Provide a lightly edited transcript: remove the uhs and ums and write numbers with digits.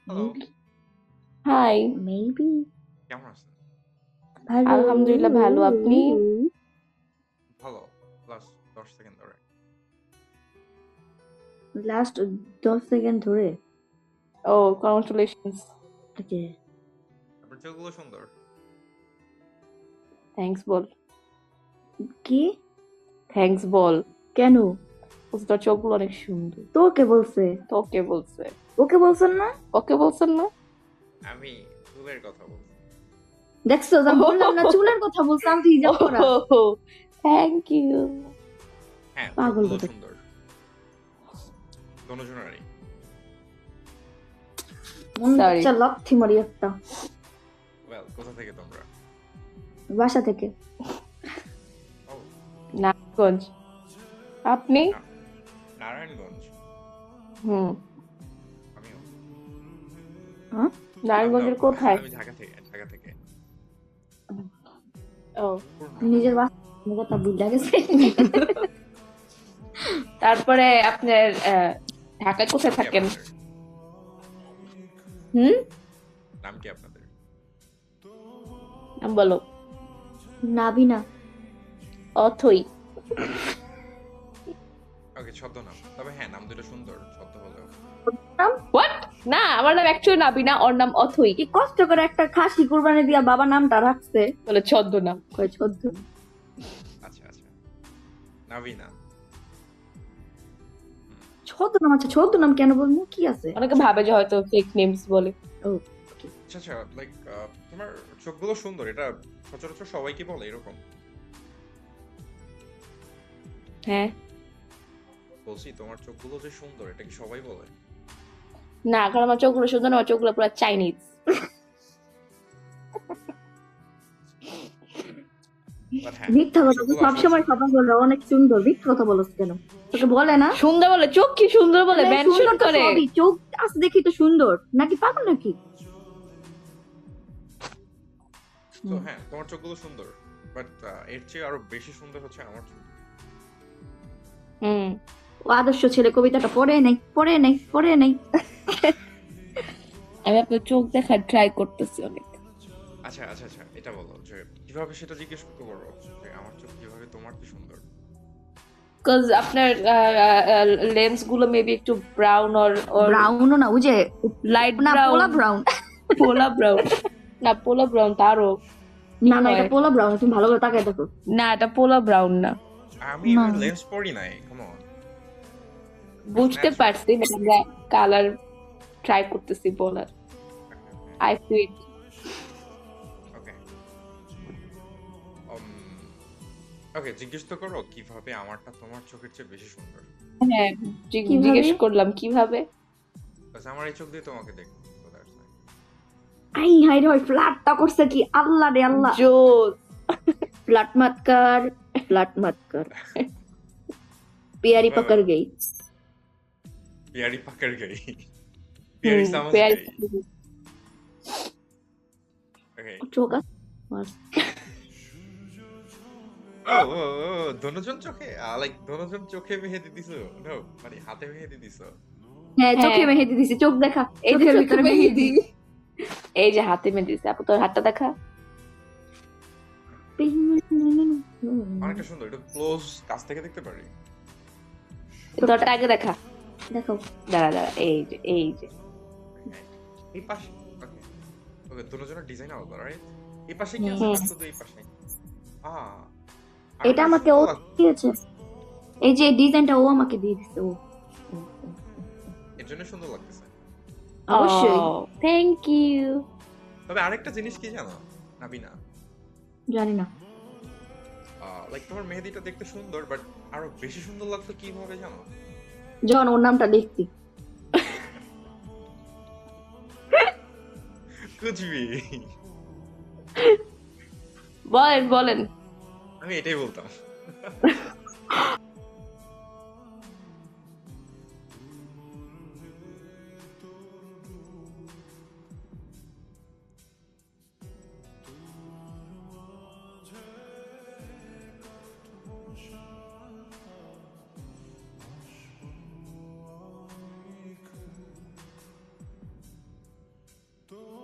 Hello, high. Maybe. কেমন আছেন? Hello. আলহামদুলিল্লাহ ভালো, আপনি? ভালো। লাস্ট 10 সেকেন্ড ধরে। Last 10 সেকেন্ড ধরে। ও কংগ্রাচুলেশনস। Okay. আপনার চোখগুলো সুন্দর। থ্যাঙ্কস বল। কি? থ্যাঙ্কস বল। কেন? বলছে তোর চোখগুলো অনেক সুন্দর। তোকে বলছে? তোকে বলছে। ওকে বলছেন না? ওকে বলছেন না? আমি চুলের কথা বলছি। দেখছো আমি বললাম না চুলের কথা বলছিলাম তুই হিজাব করা। Thank you. হ্যাঁ, পাগল চোখগুলো কথা। সুন্দর। দোনোজনেরই। Sorry. আচ্ছা লাথি মারি একটা ওয়েল, কোথা থেকে তোমরা? বাসা থেকে। ও, নারায়ণগঞ্জ। আপনি? নারায়ণগঞ্জ। হুম। আমিও। হ্যাঁ? নারায়ণগঞ্জের কোথায়? আমি ঢাকা থেকে। ও নিজের বাসা কথা বুঝলা গেছে। তারপরে আপনার ঢাকায় কোথায় নাম কি থাকেন? আপনাদের? হুম, নাম কি আপনাদের? নাম বলো। নাবিনা। অথই। ওকে, ছদ্মনাম। তবে হ্যাঁ, নাম দুটো সুন্দর, ছদ্ম হলেও। নাম? হোয়াট? না, আমার নাম অ্যাকচুয়ালি নাবিনা, ওর নাম অথই। কি কষ্ট করে একটা খাসি কুরবানি দিয়া বাবা নামটা রাখছে। বলে ছদ্মনাম। কয় চোদ্দ। আচ্ছা। নাভিনা। ছদ্মনাম আচ্ছা ছদ্মনাম কেন বলবো কি আছে? অনেকে ভাবে যে হয়তো ফেক নেমস বলে। ও আচ্ছা, লাইক তোমার চোখগুলো সুন্দর, এটা সচরাচর সবাই কি বলে এরকম? হ্যাঁ। বলছি তোমার চোখগুলো যে সুন্দর, এটা কি সবাই বলে? না, কারণ আমার চোখগুলো সুন্দর না, আমার চোখগুলো পুরো চাইনিজ। But হ্যাঁ, মিথ্যা কথা চোখগুলো সবসময় আসলে সবাই বলে অনেক সুন্দর মিথ্যা কথা বলছ কেন? তোকে বলে না? সুন্দর বলে, চোখ কি সুন্দর বলে মানে মেনশন সুন্দর তো করে। সবই, চোখ আছে দেখি তো সুন্দর নাকি পাগল নাকি? তো হ্যাঁ, তোমার চোখগুলো সুন্দর, বাট এর চেয়ে আরো বেশি সুন্দর হচ্ছে আমার চোখ। হুম। ও আদর্শ ছেলে কবিতাটা পড়ে নাই। আমি আপনার চোখ দেখার ট্রাই করতেছি অনেক। আচ্ছা, এটা বলো যে কিভাবে সেটা জিজ্ঞেস করতে পারো যে আমার চোখ কিভাবে তোমার কি সুন্দর? কজ আপনার লেন্স গুলো মেবি একটু ব্রাউন অর ব্রাউনও না ওই যে লাইট না ব্রাউন। পোলা ব্রাউন। পোলা ব্রাউন না, পোলা ব্রাউন তারও না এটা পোলা ব্রাউন, তুমি ভালো করে তাকায় দেখো। না, এটা পোলা ব্রাউন না। আমি না। লেন্স পরি নাই, কাম অন। বুঝতে Natural. পারছি, আমরা কালার ট্রাই করতেছি বলার। I fit. ওকে। ওকে, জিজ্ঞেস তো করো কিভাবে আমারটা তোমার চোখের চেয়ে বেশি সুন্দর। হ্যাঁ, কিভাবে? জিজ্ঞেস করলাম কিভাবে। বাস আমার এই চোখ দিয়ে তোমাকে দেখো, so that's fine. I high রে ফ্ল্যাটটা করছে কি আল্লাহ রে আল্লাহ। জোস। फ्लैट मत कर प्यारी पकड़ गई। प्यारी पकड़ गई। प्यारी समझ প্যারি। गई। Okay. चोका ও দনোজন চোখে লাইক দনোজন চোখে মেহেদি দিছো? নো, মানে হাতে মেহেদি দিছো? হ্যাঁ চোখে মেহেদি দিছি, চোখ দেখা এই যে চোখের চোখে ভিতরে মেহেদি। মেহেদি। এই যে হাতে মেহেদি দিছে, আপু তোর হাতটা দেখা। অনেকটা সুন্দর, একটু ক্লোজ কাছ থেকে দেখতে পারি? তোরটা আগে দেখা। দেখো দাঁড়া, এই যে এই পাশে। ওকে, দনোজনের ডিজাইন আলাদা, রাইট? এই পাশে কি আছে? হুম। শুধু এই পাশে। এটা আমাকে ও দিয়েছে, এই যে ডিজাইনটা ও আমাকে দিয়ে দিছে। ও এর জন্য সুন্দর লাগতেছে। অবশ্যই। Thank you. তবে আরেকটা জিনিস কি জানো নাবিনা? জানি না লাইক তোমার মেহেদিটা দেখতে সুন্দর, বাট আরো বেশি সুন্দর লাগতো কিভাবে জানো? যখন ওর নামটা দেখছি। কুচবি। বলেন। আমি এটাই বলতাম। तो